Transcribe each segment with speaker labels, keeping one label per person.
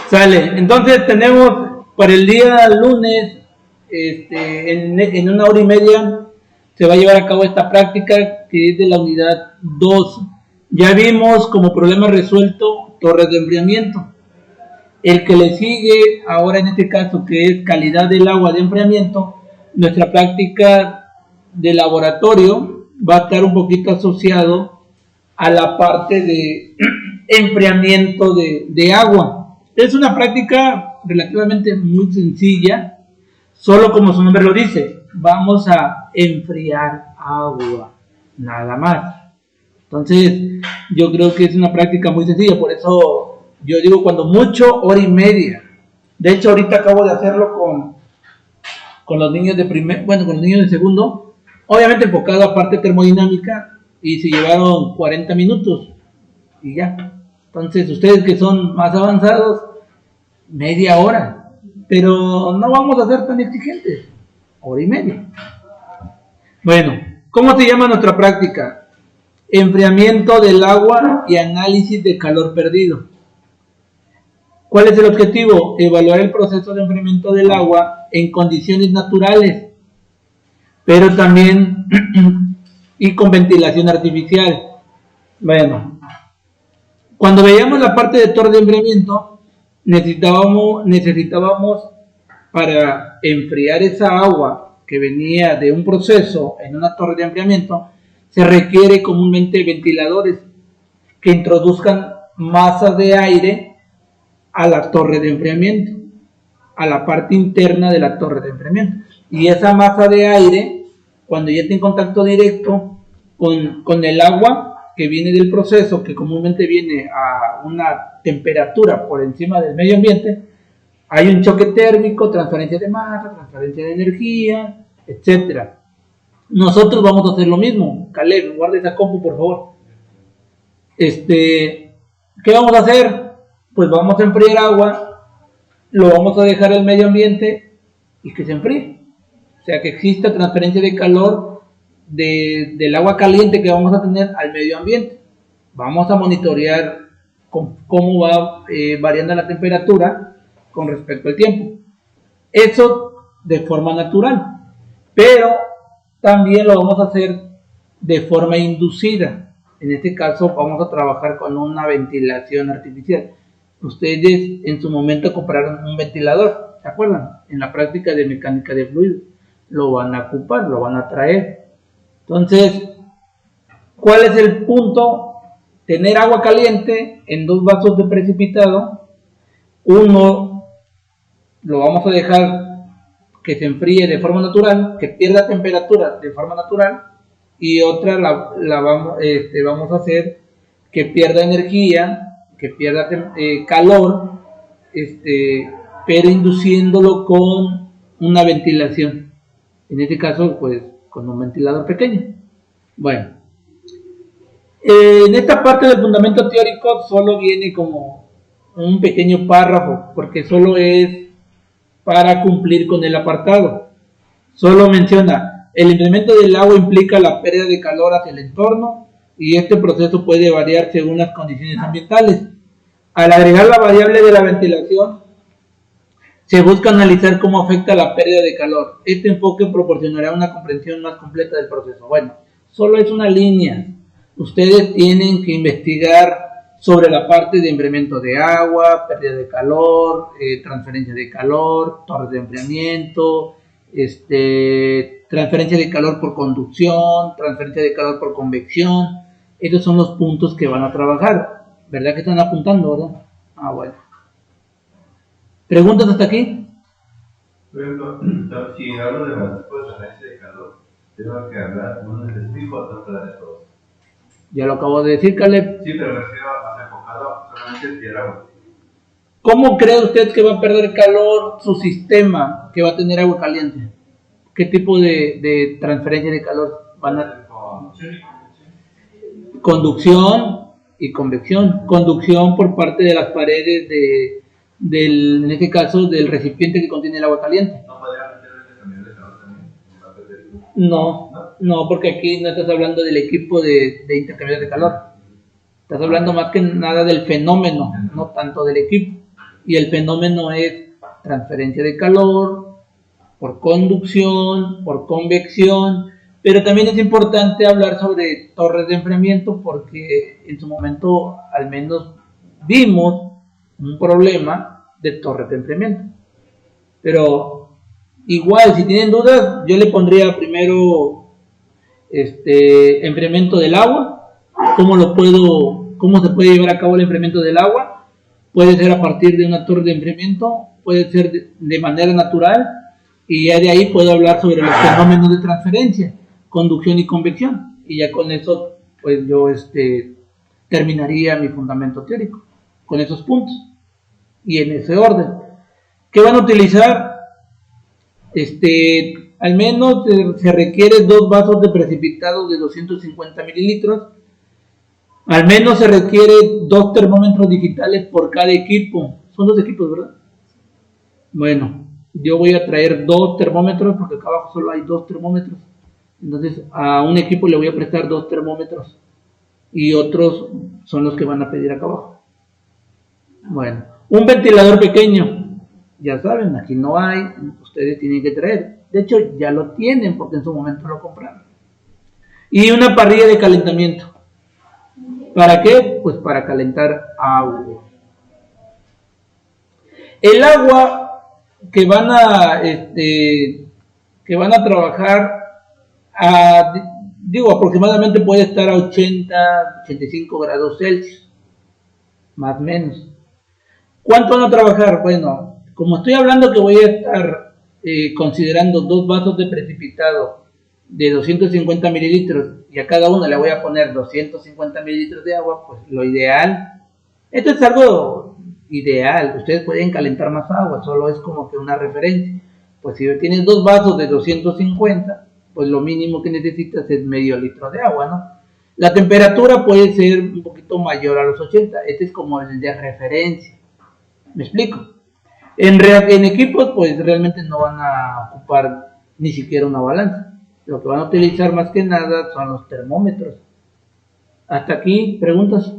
Speaker 1: Sale. Entonces tenemos para el día lunes, en 1 hora y media, se va a llevar a cabo esta práctica que es de la unidad 2. Ya vimos como problema resuelto torres de enfriamiento. El que le sigue ahora en este caso, que es calidad del agua de enfriamiento, nuestra práctica de laboratorio va a estar un poquito asociado a la parte de enfriamiento de agua. Es una práctica relativamente muy sencilla, solo como su nombre lo dice, vamos a enfriar agua, nada más. Entonces, yo creo que es una práctica muy sencilla, por eso yo digo cuando mucho, 1 hora y media. De hecho, ahorita acabo de hacerlo con los niños de con los niños de segundo, obviamente enfocado a parte termodinámica, y se llevaron 40 minutos y ya. Entonces, ustedes que son más avanzados, media hora, pero no vamos a ser tan exigentes, 1 hora y media. Bueno, ¿cómo se llama nuestra práctica? Enfriamiento del agua y análisis de calor perdido. ¿Cuál es el objetivo? Evaluar el proceso de enfriamiento del agua en condiciones naturales, pero también y con ventilación artificial. Bueno, cuando veíamos la parte de torre de enfriamiento, necesitábamos para enfriar esa agua que venía de un proceso en una torre de enfriamiento, se requiere comúnmente ventiladores que introduzcan masa de aire a la torre de enfriamiento, a la parte interna de la torre de enfriamiento. Y esa masa de aire, cuando ya está en contacto directo con el agua que viene del proceso, que comúnmente viene a una temperatura por encima del medio ambiente, hay un choque térmico, transferencia de masa, transferencia de energía, etc. Nosotros vamos a hacer lo mismo. Caleb, guarda esa compu, por favor. ¿Qué vamos a hacer? Pues vamos a enfriar agua, lo vamos a dejar al medio ambiente y que se enfríe. O sea, que exista transferencia de calor del agua caliente que vamos a tener al medio ambiente. Vamos a monitorear cómo va variando la temperatura con respecto al tiempo. Eso de forma natural, pero también lo vamos a hacer de forma inducida. En este caso vamos a trabajar con una ventilación artificial. Ustedes en su momento compraron un ventilador, ¿se acuerdan? En la práctica de mecánica de fluidos lo van a ocupar, lo van a traer. Entonces, ¿cuál es el punto? Tener agua caliente en 2 vasos de precipitado. Uno lo vamos a dejar que se enfríe de forma natural, que pierda temperatura de forma natural, y otra vamos a hacer que pierda energía, que pierda calor, pero induciéndolo con una ventilación. En este caso, pues, con un ventilador pequeño. Bueno, en esta parte del fundamento teórico solo viene como un pequeño párrafo, porque solo es para cumplir con el apartado. Solo menciona, el incremento del agua implica la pérdida de calor hacia el entorno y este proceso puede variar según las condiciones ambientales. Al agregar la variable de la ventilación, se busca analizar cómo afecta la pérdida de calor. Este enfoque proporcionará una comprensión más completa del proceso. Bueno, solo es una línea. Ustedes tienen que investigar sobre la parte de enfriamiento de agua, pérdida de calor, transferencia de calor, torres de enfriamiento, transferencia de calor por conducción, transferencia de calor por convección. Esos son los puntos que van a trabajar. ¿Verdad que están apuntando, verdad? Ah, bueno. ¿Preguntas hasta aquí?
Speaker 2: Por ejemplo, si hablo de las transferencia de calor, tengo que hablar de un específico o tengo que hablar de todos.
Speaker 1: Ya lo acabo de decir, Caleb.
Speaker 2: Sí, pero me refiero a enfocado solamente el agua.
Speaker 1: ¿Cómo cree usted que va a perder calor su sistema que va a tener agua caliente? ¿Qué tipo de transferencia de calor van a...? Conducción y convección. Conducción por parte de las paredes en este caso, del recipiente que contiene el agua caliente.
Speaker 2: ¿No podría meterle también de calor también?
Speaker 1: No, porque aquí no estás hablando del equipo de intercambio de calor. Estás hablando más que nada del fenómeno, no tanto del equipo. y el fenómeno es transferencia de calor por conducción, por convección, pero también es importante hablar sobre torres de enfriamiento porque en su momento al menos vimos un problema de torres de enfriamiento. Pero igual, si tienen dudas, yo le pondría primero enfriamiento del agua, cómo se puede llevar a cabo el enfriamiento del agua. Puede ser a partir de una torre de enfriamiento, puede ser de manera natural, y ya de ahí puedo hablar sobre los fenómenos de transferencia, conducción y convección, y ya con eso pues yo terminaría mi fundamento teórico, con esos puntos, y en ese orden. ¿Qué van a utilizar? Al menos se requiere 2 vasos de precipitado de 250 mililitros. Al menos se requiere 2 termómetros digitales por cada equipo. Son 2 equipos, ¿verdad? Bueno, yo voy a traer 2 termómetros porque acá abajo solo hay 2 termómetros. Entonces a un equipo le voy a prestar 2 termómetros y otros son los que van a pedir acá abajo. Bueno, un ventilador pequeño, ya saben, aquí no hay, ustedes tienen que traer. De hecho ya lo tienen porque en su momento lo compraron. Y una parrilla de calentamiento. ¿Para qué? Pues para calentar agua. El agua que van a trabajar aproximadamente puede estar a 80-85 grados Celsius, más o menos. ¿Cuánto van a trabajar? Bueno, como estoy hablando que voy a estar considerando 2 vasos de precipitado de 250 mililitros y a cada uno le voy a poner 250 mililitros de agua, pues lo ideal, esto es algo ideal, ustedes pueden calentar más agua, solo es como que una referencia. Pues si tienes 2 vasos de 250, pues lo mínimo que necesitas es medio litro de agua, ¿no? La temperatura puede ser un poquito mayor a los 80, este es como el de referencia. ¿Me explico? En equipos, pues realmente no van a ocupar ni siquiera una balanza. Lo que van a utilizar más que nada son los termómetros. Hasta aquí, ¿preguntas?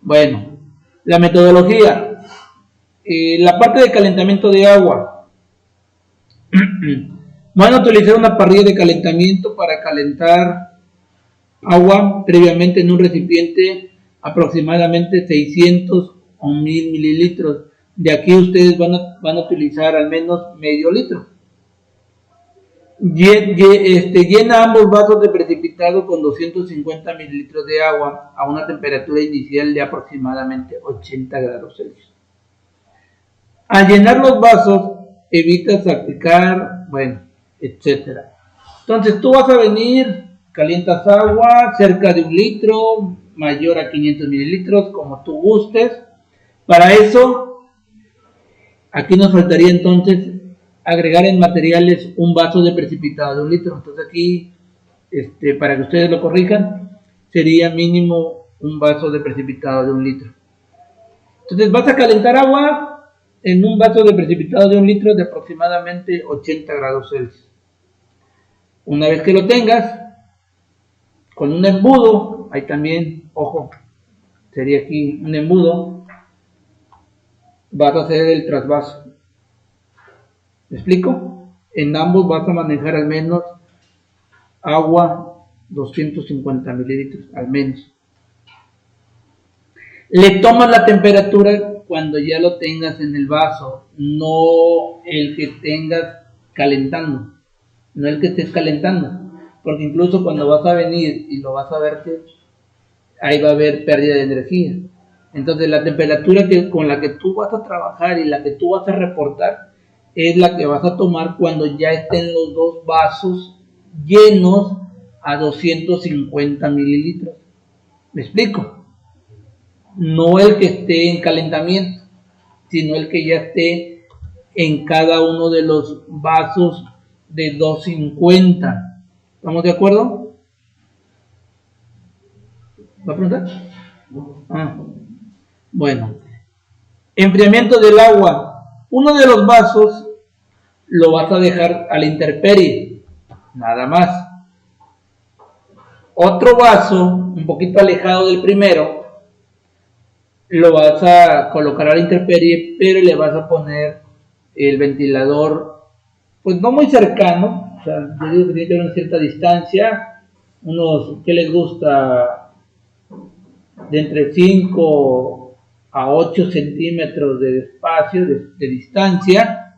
Speaker 1: Bueno, la metodología. La parte de calentamiento de agua. Van a utilizar una parrilla de calentamiento para calentar agua previamente en un recipiente aproximadamente 600 o 1000 mililitros. De aquí ustedes van a utilizar al menos medio litro. Llena ambos vasos de precipitado con 250 mililitros de agua a una temperatura inicial de aproximadamente 80 grados Celsius. Al llenar los vasos, evita salpicar, etc. Entonces tú vas a venir, calientas agua cerca de 1 litro, mayor a 500 mililitros, como tú gustes. Para eso, aquí nos faltaría entonces agregar en materiales un vaso de precipitado de 1 litro. Entonces aquí, para que ustedes lo corrijan, sería mínimo un vaso de precipitado de 1 litro. Entonces vas a calentar agua en un vaso de precipitado de 1 litro de aproximadamente 80 grados Celsius. Una vez que lo tengas, con un embudo, ahí también, ojo, sería aquí un embudo, vas a hacer el trasvaso. ¿Me explico? En ambos vas a manejar al menos agua 250 mililitros, al menos. Le tomas la temperatura cuando ya lo tengas en el vaso, no el que tengas calentando, no el que estés calentando, porque incluso cuando vas a venir y lo vas a verter, ahí va a haber pérdida de energía. Entonces la temperatura con la que tú vas a trabajar y la que tú vas a reportar es la que vas a tomar cuando ya estén los 2 vasos llenos a 250 mililitros. ¿Me explico? No el que esté en calentamiento, sino el que ya esté en cada uno de los vasos de 250. ¿Estamos de acuerdo? ¿Va a preguntar? Bueno. Enfriamiento del agua. Uno de los vasos lo vas a dejar a la intemperie, nada más. Otro vaso, un poquito alejado del primero, lo vas a colocar a la intemperie, pero le vas a poner el ventilador, pues no muy cercano, o sea, yo digo que tiene que haber una cierta distancia, unos, ¿qué les gusta? De entre 5 a 8 centímetros de espacio, de distancia,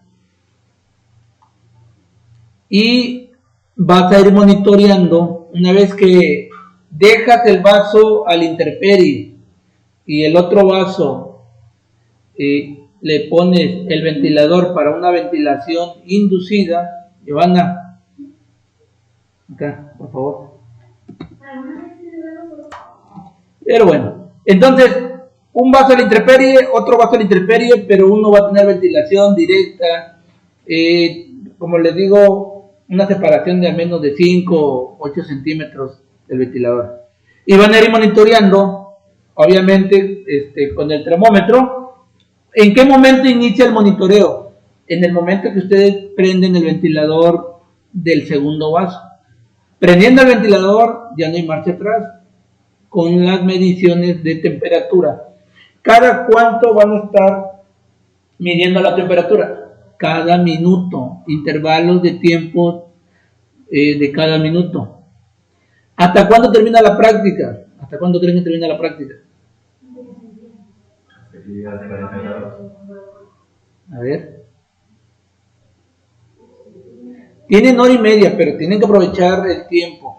Speaker 1: y vas a ir monitoreando una vez que dejas el vaso a la intemperie y el otro vaso le pones el ventilador para una ventilación inducida. Giovanna, acá, por favor. Pero bueno, entonces, un vaso a la intemperie, otro vaso a la intemperie, pero uno va a tener ventilación directa, como les digo, una separación de al menos de 5 o 8 centímetros del ventilador. Y van a ir monitoreando, obviamente, con el termómetro. ¿En qué momento inicia el monitoreo? En el momento que ustedes prenden el ventilador del segundo vaso. Prendiendo el ventilador, ya no hay marcha atrás, con las mediciones de temperatura. ¿Cada cuánto van a estar midiendo la temperatura? Cada minuto, intervalos de tiempo de cada minuto. ¿Hasta cuándo termina la práctica? ¿Hasta cuándo creen que termina la práctica? A ver. Tienen hora y media, pero tienen que aprovechar el tiempo.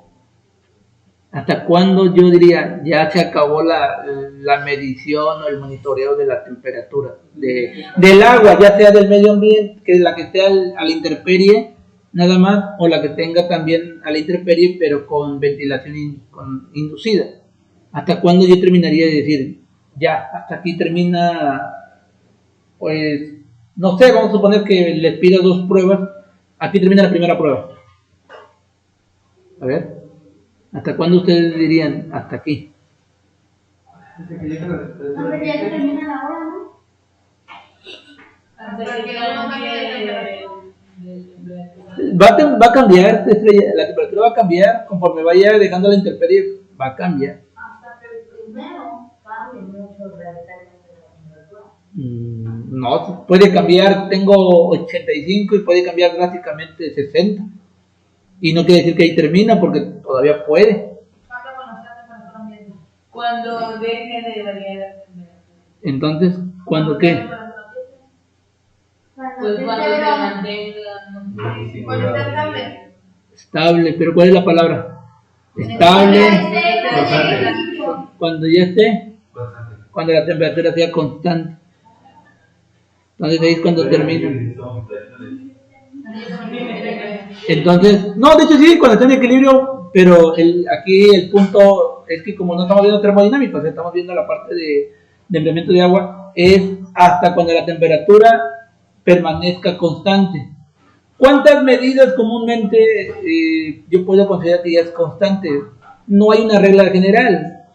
Speaker 1: ¿Hasta cuándo yo diría ya se acabó la medición o el monitoreo de la temperatura del agua, ya sea del medio ambiente, que es la que esté a la intemperie nada más, o la que tenga también a la intemperie pero con ventilación inducida? ¿Hasta cuándo yo terminaría de decir ya, hasta aquí termina? Pues no sé, vamos a suponer que les pida 2 pruebas, aquí termina la primera prueba. A ver, ¿hasta cuándo ustedes dirían hasta aquí?
Speaker 3: Hasta que ya termina la hora, ¿no? Hasta que no cambie de temperatura.
Speaker 1: Va a cambiar, la temperatura va a cambiar conforme vaya dejando la intemperie, va a cambiar.
Speaker 3: Hasta que primero cambie mucho radicalmente la temperatura.
Speaker 1: No, puede cambiar, tengo 85 y puede cambiar drásticamente 60. Y no quiere decir que ahí termina, porque todavía puede.
Speaker 4: Cuando deje de variar.
Speaker 1: Entonces, ¿cuándo qué?
Speaker 4: Pues cuando se mantenga.
Speaker 3: Cuando está estable.
Speaker 1: Estable, pero ¿cuál es la palabra? Estable. Cuando ya esté, cuando la temperatura sea constante. Entonces ahí es cuando termina. Entonces, no, de hecho sí, cuando está en equilibrio, pero aquí el punto es que como no estamos viendo termodinámica, o sea, estamos viendo la parte de enfriamiento de agua, es hasta cuando la temperatura permanezca constante. ¿Cuántas medidas comúnmente yo puedo considerar que ya es constante? No hay una regla general,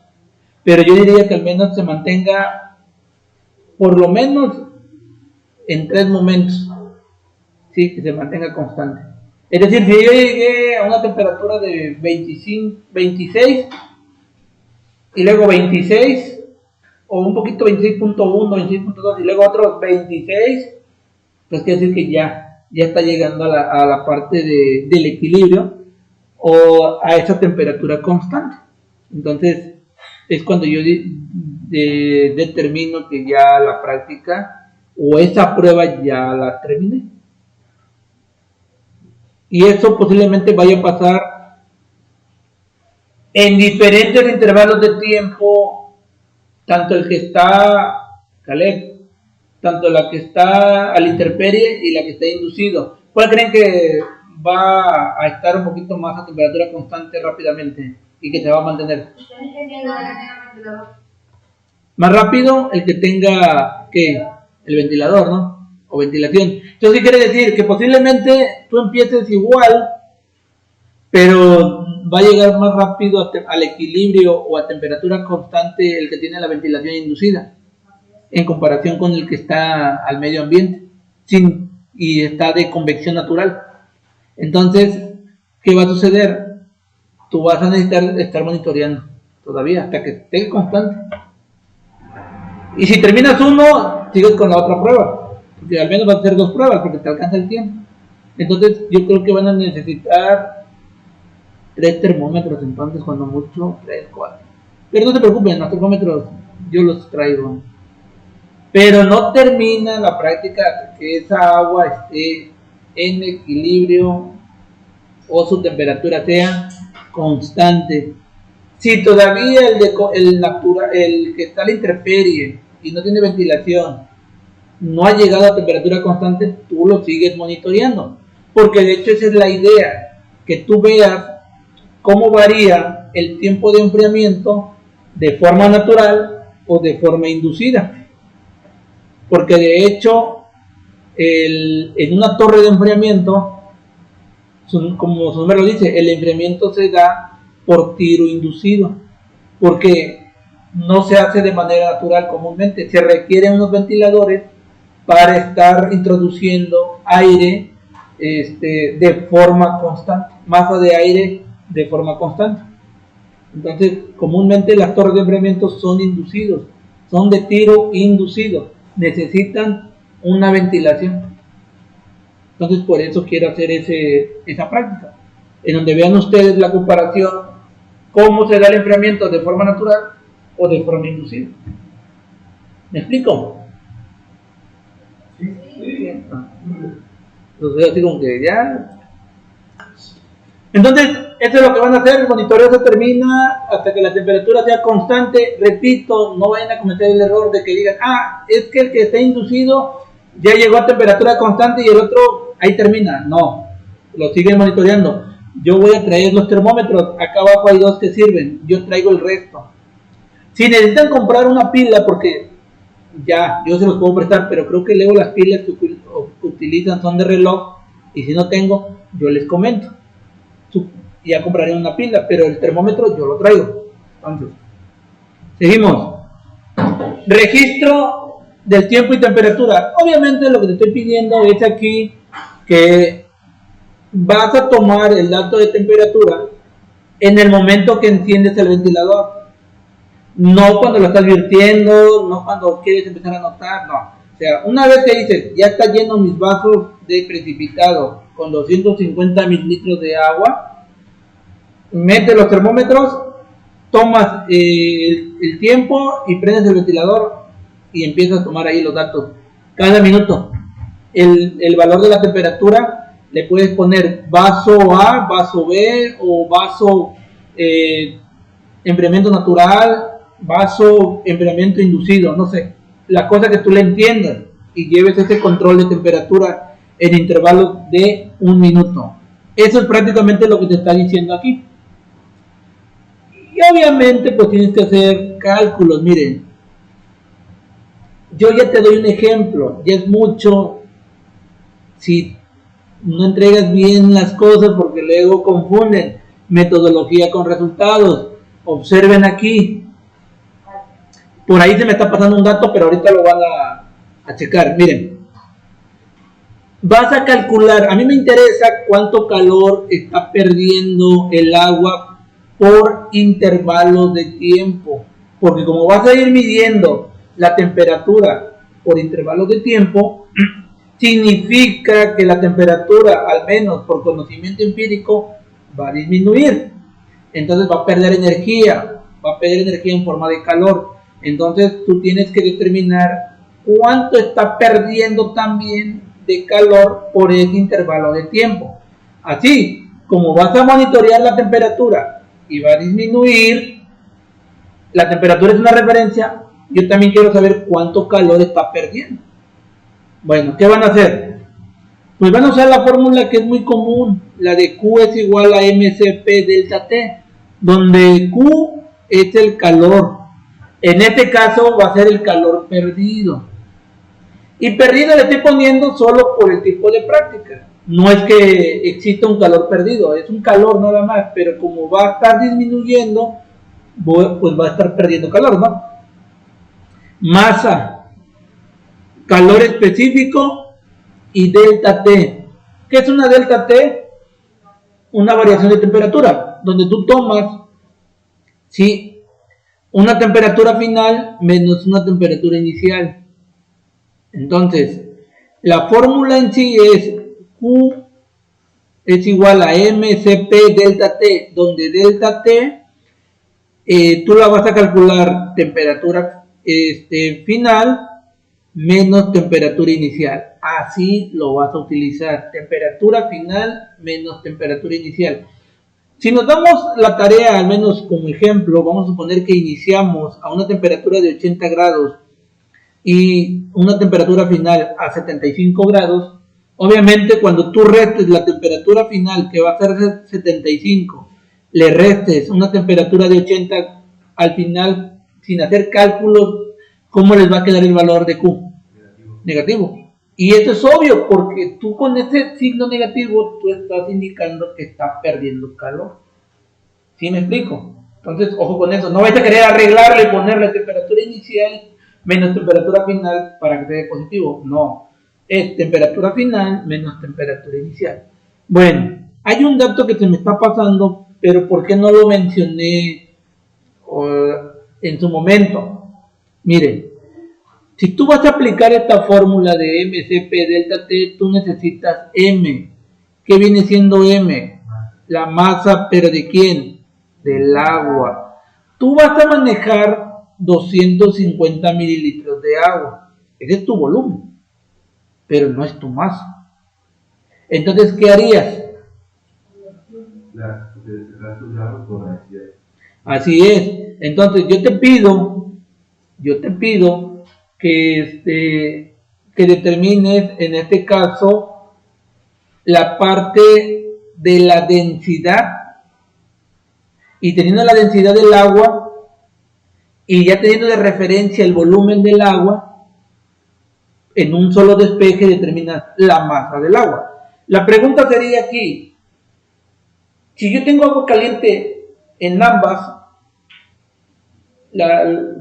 Speaker 1: pero yo diría que al menos se mantenga por lo menos en 3 momentos, sí, que se mantenga constante. Es decir, si yo llegué a una temperatura de 25, 26 y luego 26 o un poquito 26.1, 26.2 y luego otros 26, pues quiere decir que ya está llegando a la parte del equilibrio o a esa temperatura constante. Entonces es cuando yo determino que ya la práctica o esa prueba ya la terminé. Y eso posiblemente vaya a pasar en diferentes intervalos de tiempo, tanto el que está, Caleb, tanto la que está a la intemperie y la que está inducido. ¿Cuál creen que va a estar un poquito más a temperatura constante rápidamente y que se va a mantener? Más rápido el que tenga, ¿qué? El ventilador, ¿no? O ventilación. Entonces, ¿qué quiere decir? Que posiblemente tú empieces igual, pero va a llegar más rápido al equilibrio o a temperatura constante el que tiene la ventilación inducida, en comparación con el que está al medio ambiente y está de convección natural. Entonces, ¿qué va a suceder? Tú vas a necesitar estar monitoreando todavía hasta que esté constante. Y si terminas uno, sigues con la otra prueba, porque al menos van a ser 2 pruebas, porque te alcanza el tiempo. Entonces yo creo que van a necesitar 3 termómetros, entonces cuando mucho 3, 4. Pero no se preocupen, los termómetros yo los traigo. Pero no termina la práctica hasta que esa agua esté en equilibrio o su temperatura sea constante. Si todavía el que está a la intemperie y no tiene ventilación no ha llegado a temperatura constante, tú lo sigues monitoreando. Porque de hecho esa es la idea, que tú veas cómo varía el tiempo de enfriamiento de forma natural o de forma inducida. Porque de hecho, en una torre de enfriamiento, como su nombre lo dice, el enfriamiento se da por tiro inducido, porque no se hace de manera natural comúnmente, se requieren unos ventiladores para estar introduciendo aire de forma constante, masa de aire de forma constante. Entonces, comúnmente las torres de enfriamiento son inducidos, son de tiro inducido, necesitan una ventilación. Entonces, por eso quiero hacer esa práctica, en donde vean ustedes la comparación, cómo se da el enfriamiento de forma natural o de forma inducida. ¿Me explico?
Speaker 2: Sí.
Speaker 1: Entonces, así como que ya. Entonces, esto es lo que van a hacer. El monitoreo se termina hasta que la temperatura sea constante. Repito, no vayan a cometer el error de que digan, es que el que está inducido ya llegó a temperatura constante y el otro ahí termina. No, lo siguen monitoreando. Yo voy a traer los termómetros. Acá abajo hay 2 que sirven. Yo traigo el resto. Si necesitan comprar una pila, porque ya, yo se los puedo prestar, pero creo que luego las pilas que utilizan son de reloj. Y si no tengo, yo les comento. Ya compraré una pila, pero el termómetro yo lo traigo. Entonces, seguimos. Registro del tiempo y temperatura. Obviamente lo que te estoy pidiendo es aquí que vas a tomar el dato de temperatura en el momento que enciendes el ventilador. No cuando lo estás virtiendo, no cuando quieres empezar a notar, no. O sea, una vez que dices, ya está lleno mis vasos de precipitado con 250 mililitros de agua, metes los termómetros, tomas el tiempo y prendes el ventilador y empiezas a tomar ahí los datos. Cada minuto, el valor de la temperatura le puedes poner vaso A, vaso B o vaso enfriamiento natural, vaso enfriamiento inducido, no sé. La cosa que tú le entiendas y lleves ese control de temperatura en intervalos de 1 minuto. Eso es prácticamente lo que te está diciendo aquí. Y obviamente pues tienes que hacer cálculos. Miren, yo ya te doy un ejemplo, ya es mucho si no entregas bien las cosas porque luego confunden metodología con resultados. Observen aquí. Por ahí se me está pasando un dato, pero ahorita lo van a checar. Miren, vas a calcular, a mí me interesa cuánto calor está perdiendo el agua por intervalos de tiempo, porque como vas a ir midiendo la temperatura por intervalos de tiempo, significa que la temperatura, al menos por conocimiento empírico, va a disminuir. Entonces va a perder energía en forma de calor. Entonces tú tienes que determinar cuánto está perdiendo también de calor por ese intervalo de tiempo. Así, como vas a monitorear la temperatura y va a disminuir, la temperatura es una referencia, yo también quiero saber cuánto calor está perdiendo. Bueno, ¿qué van a hacer? Pues van a usar la fórmula que es muy común, la de Q es igual a mCp delta T, donde Q es el calor. En este caso va a ser el calor perdido. Y perdido le estoy poniendo solo por el tipo de práctica. No es que exista un calor perdido, es un calor nada más, pero como va a estar disminuyendo, pues va a estar perdiendo calor, ¿no? Masa, calor específico y delta T. ¿Qué es una delta T? Una variación de temperatura, donde tú tomas, ¿sí?, una temperatura final menos una temperatura inicial. Entonces, la fórmula en sí es Q es igual a mCp delta T, donde delta T tú la vas a calcular temperatura final menos temperatura inicial. Así lo vas a utilizar, temperatura final menos temperatura inicial. Si nos damos la tarea, al menos como ejemplo, vamos a suponer que iniciamos a una temperatura de 80 grados y una temperatura final a 75 grados, obviamente cuando tú restes la temperatura final, que va a ser 75, le restes una temperatura de 80, al final, sin hacer cálculos, ¿cómo les va a quedar el valor de Q? Negativo. Y esto es obvio, porque tú con este signo negativo, tú estás indicando que está perdiendo calor. ¿Sí me explico? Entonces, ojo con eso. No vais a querer arreglarle y ponerle temperatura inicial menos temperatura final para que te dé positivo. No. Es temperatura final menos temperatura inicial. Bueno, hay un dato que se me está pasando, pero ¿por qué no lo mencioné en su momento? Miren, si tú vas a aplicar esta fórmula de mCp delta T, tú necesitas M. ¿Qué viene siendo M? La masa, ¿pero de quién? Del agua. Tú vas a manejar 250 mililitros de agua. Ese es tu volumen, pero no es tu masa. Entonces, ¿qué harías? Así es. Entonces, yo te pido que determines en este caso la parte de la densidad, y teniendo la densidad del agua y ya teniendo de referencia el volumen del agua, en un solo despeje determinas la masa del agua. La pregunta sería aquí, si yo tengo agua caliente en ambas,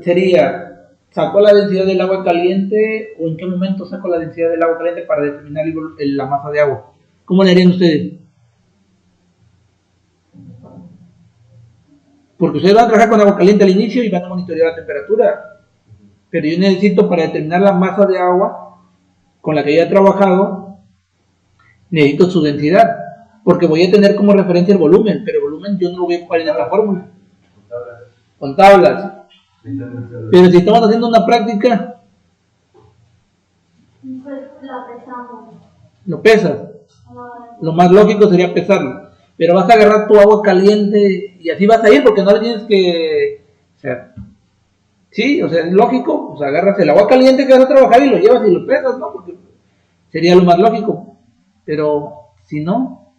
Speaker 1: sería, ¿saco la densidad del agua caliente o en qué momento saco la densidad del agua caliente para determinar la masa de agua? ¿Cómo le harían ustedes? Porque ustedes van a trabajar con agua caliente al inicio y van a monitorear la temperatura. Pero yo necesito, para determinar la masa de agua con la que ya he trabajado, necesito su densidad. Porque voy a tener como referencia el volumen, pero el volumen yo no lo voy a ocupar en esta fórmula. Con tablas. Pero si estamos haciendo una práctica,
Speaker 3: Pues la pesamos.
Speaker 1: lo pesas. Lo más lógico sería pesarlo. Pero vas a agarrar tu agua caliente y así vas a ir, porque no le tienes que... O sea, sí, o sea, es lógico. O sea, agarras el agua caliente que vas a trabajar y lo llevas y lo pesas, ¿no? Porque sería lo más lógico. Pero si no...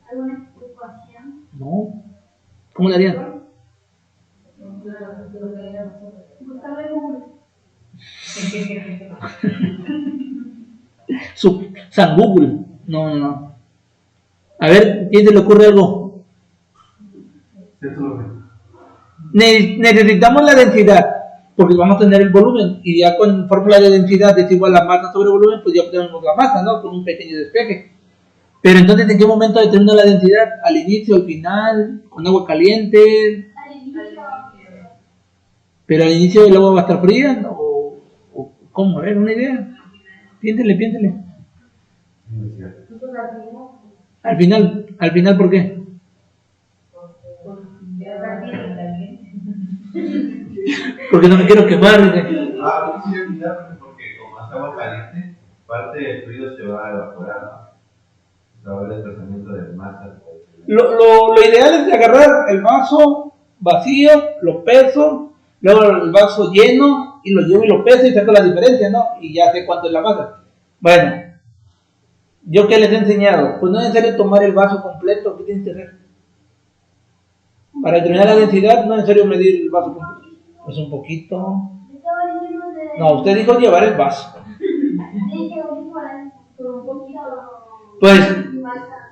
Speaker 3: ¿Alguna ecuación?
Speaker 1: No. ¿Cómo le harían?
Speaker 3: Buscarlo en Google.
Speaker 1: San Google. No. A ver, ¿quién se le ocurre algo? Necesitamos la densidad, porque vamos a tener el volumen, y ya con fórmula de densidad es igual a masa sobre volumen, pues ya obtenemos la masa, ¿no? Con un pequeño despeje. Pero entonces, ¿en qué momento determina la densidad? ¿Al inicio, al final, con agua caliente?
Speaker 3: Al inicio.
Speaker 1: ¿Pero al inicio el agua va a estar fría? ¿O cómo? A ver, una idea. Piénsele. Al final, ¿por qué? Porque no me quiero quemar, dice.
Speaker 2: Sí, porque como más agua caliente, parte del frío se va a evaporar, ¿no? Va a haber desplazamiento de masa.
Speaker 1: Lo ideal es agarrar el vaso vacío, lo peso, luego el vaso lleno y lo llevo y lo peso y saco la diferencia, ¿no? Y ya sé cuánto es la masa. Bueno, ¿yo qué les he enseñado? Pues no es necesario tomar el vaso completo. ¿Qué tienes que hacer? Para determinar la densidad no es necesario medir el vaso completo. Pues un poquito. No, usted dijo llevar el vaso. Pues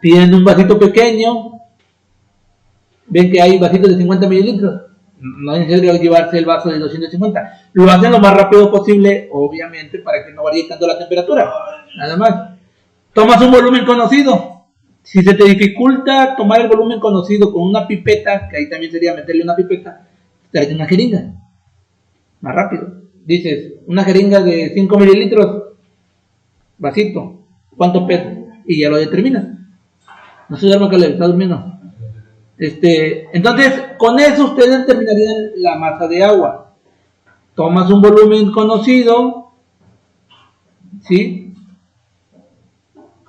Speaker 1: piden un vasito pequeño. Ven que hay vasitos de 50 mililitros. No es necesario llevarse el vaso de 250. Lo hacen lo más rápido posible, obviamente, para que no varíe tanto la temperatura. Nada más. Tomas un volumen conocido. Si se te dificulta tomar el volumen conocido con una pipeta, que ahí también sería meterle una pipeta, tráete una jeringa, más rápido. Dices, una jeringa de 5 mililitros, vasito, ¿cuánto pesa? Y ya lo determinas. No se duerma, Caleb, está durmiendo. Entonces, con eso ustedes determinarían la masa de agua. Tomas un volumen conocido, ¿sí?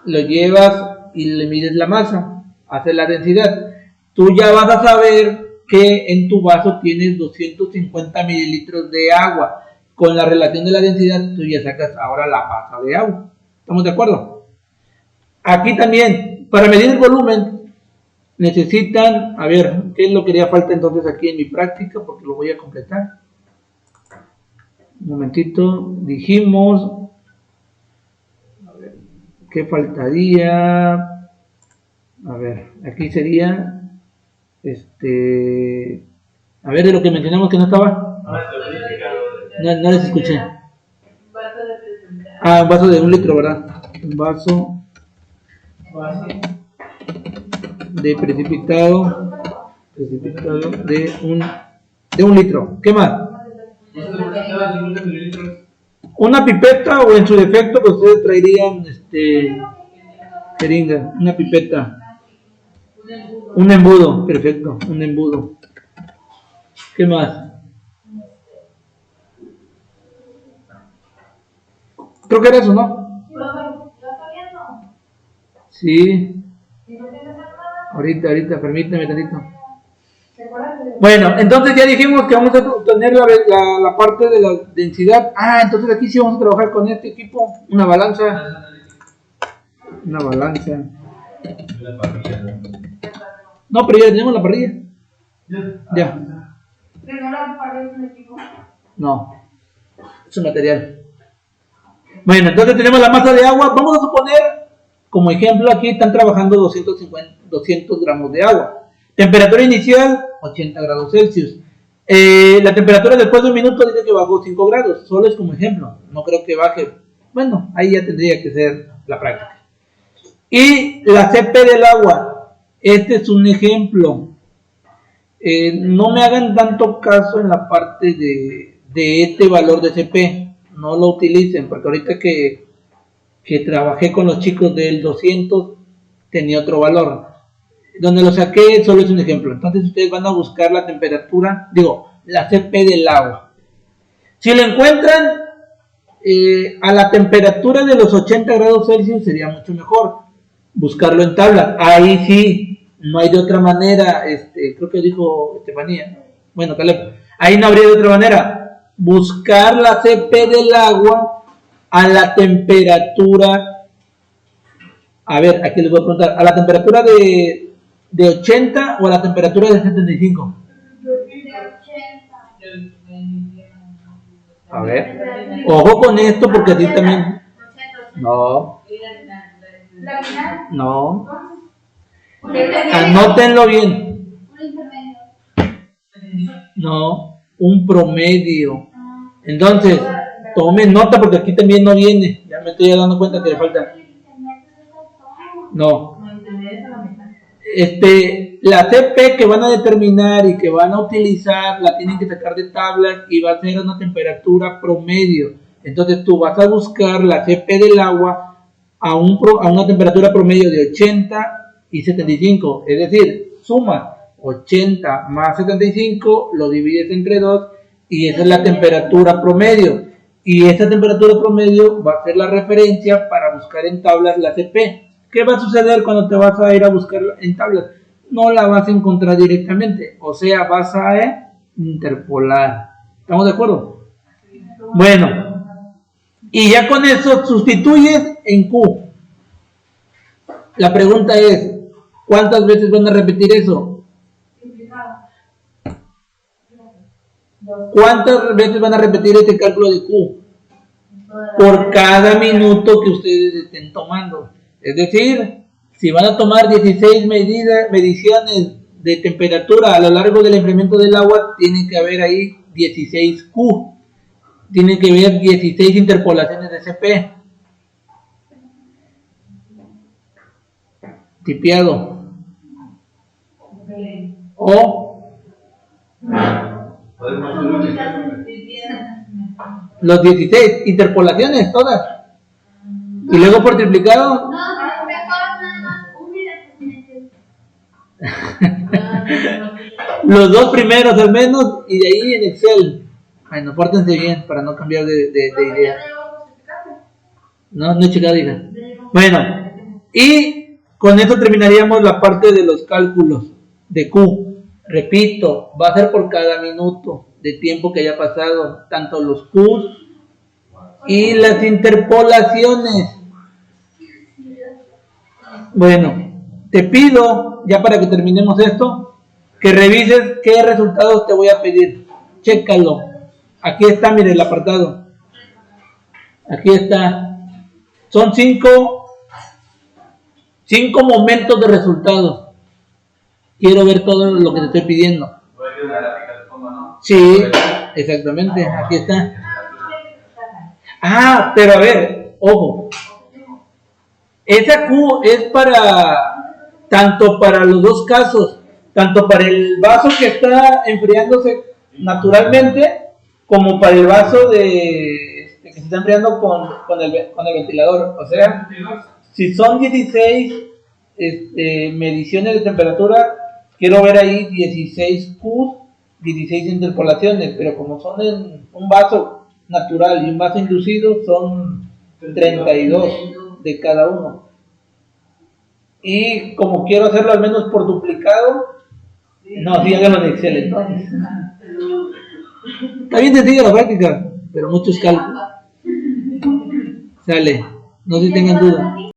Speaker 1: Lo llevas y le mides la masa, haces la densidad. Tú ya vas a saber que en tu vaso tienes 250 mililitros de agua. Con la relación de la densidad, tú ya sacas ahora la masa de agua. ¿Estamos de acuerdo? Aquí también, para medir el volumen, necesitan, a ver, ¿qué es lo que haría falta entonces aquí en mi práctica? Porque lo voy a completar. Un momentito, dijimos, a ver, ¿qué faltaría? A ver, aquí sería, a ver, de lo que mencionamos que no estaba. No les escuché. Un vaso de 1 litro, ¿verdad? Un vaso de precipitado de 1 litro. ¿Qué más? Una pipeta, o en su defecto pues ustedes traerían jeringa, una pipeta, un embudo, perfecto, un embudo. ¿Qué más? Creo que era eso, ¿no? Sí. Ahorita, permíteme tantito. Bueno, entonces ya dijimos que vamos a obtener la parte de la densidad. Entonces aquí sí vamos a trabajar con este equipo. Una balanza. No, pero ya tenemos la parrilla. Ya. No, es un material. Bueno, entonces tenemos la masa de agua. Vamos a suponer, como ejemplo, aquí están trabajando 200 gramos de agua. Temperatura inicial, 80 grados Celsius. La temperatura después de 1 minuto dice que bajó 5 grados. Solo es como ejemplo. No creo que baje. Bueno, ahí ya tendría que ser la práctica. Y la CP del agua. Este es un ejemplo. No me hagan tanto caso en la parte de este valor de CP. No lo utilicen, porque ahorita que trabajé con los chicos del 200 tenía otro valor. Donde lo saqué solo es un ejemplo. Entonces ustedes van a buscar la temperatura, la CP del agua. Si lo encuentran a la temperatura de los 80 grados Celsius sería mucho mejor buscarlo en tablas. Ahí sí, no hay de otra manera. Creo que dijo Estefanía. Bueno, Caleb, ahí no habría de otra manera. Buscar la CP del agua a la temperatura. A ver, aquí les voy a preguntar, ¿a la temperatura de 80 o a la temperatura de 75? A ver, ojo con esto porque así también. No. Anótenlo bien. No, un promedio. Entonces, tomen nota porque aquí también no viene. Ya me estoy dando cuenta que le falta. No. La CP que van a determinar y que van a utilizar la tienen que sacar de tablas y va a ser una temperatura promedio. Entonces tú vas a buscar la CP del agua a una temperatura promedio de 80 y 75. Es decir, suma 80 más 75, lo divides entre 2 y esa es la temperatura promedio. Y esa temperatura promedio va a ser la referencia para buscar en tablas la CP. ¿Qué va a suceder cuando te vas a ir a buscar en tablas? No la vas a encontrar directamente, o sea, vas a interpolar. ¿Estamos de acuerdo? Bueno, y ya con eso sustituyes en Q. La pregunta es, ¿cuántas veces van a repetir eso? ¿Cuántas veces van a repetir este cálculo de Q? Por cada minuto que ustedes estén tomando. Es decir, si van a tomar 16 mediciones de temperatura a lo largo del enfriamiento del agua, tiene que haber ahí 16 Q. Tiene que haber 16 interpolaciones de CP. Tipeado. O
Speaker 2: Podemos hacer lo que sea.
Speaker 1: Los 16, interpolaciones todas. Y luego por triplicado,
Speaker 3: No, mejor nada más un video.
Speaker 1: los dos primeros al menos, y de ahí en Excel. Bueno, pórtense bien para no cambiar de idea. No he checado, hija. Bueno, y con eso terminaríamos la parte de los cálculos de Q. Repito, va a ser por cada minuto de tiempo que haya pasado, tanto los Qs y las interpolaciones. Bueno, te pido, ya para que terminemos esto, que revises qué resultados te voy a pedir. Chécalo. Aquí está, mire el apartado. Aquí está. Son 5 momentos de resultados. Quiero ver todo lo que te estoy pidiendo.
Speaker 2: Voy a quedar la pica de fondo, ¿no?
Speaker 1: Sí, exactamente. Aquí está. Ah, pero a ver, ojo. Esa Q es tanto para los dos casos, tanto para el vaso que está enfriándose naturalmente, como para el vaso que se está enfriando con el ventilador. O sea, si son 16 mediciones de temperatura, quiero ver ahí 16 Q, 16 interpolaciones, pero como son en un vaso natural y un vaso inducido, son 32 de cada uno. Y como quiero hacerlo al menos por duplicado, no, sí, háganlo en Excel entonces. Está bien sencilla la práctica, pero muchos cálculos. Sale, no se tengan duda.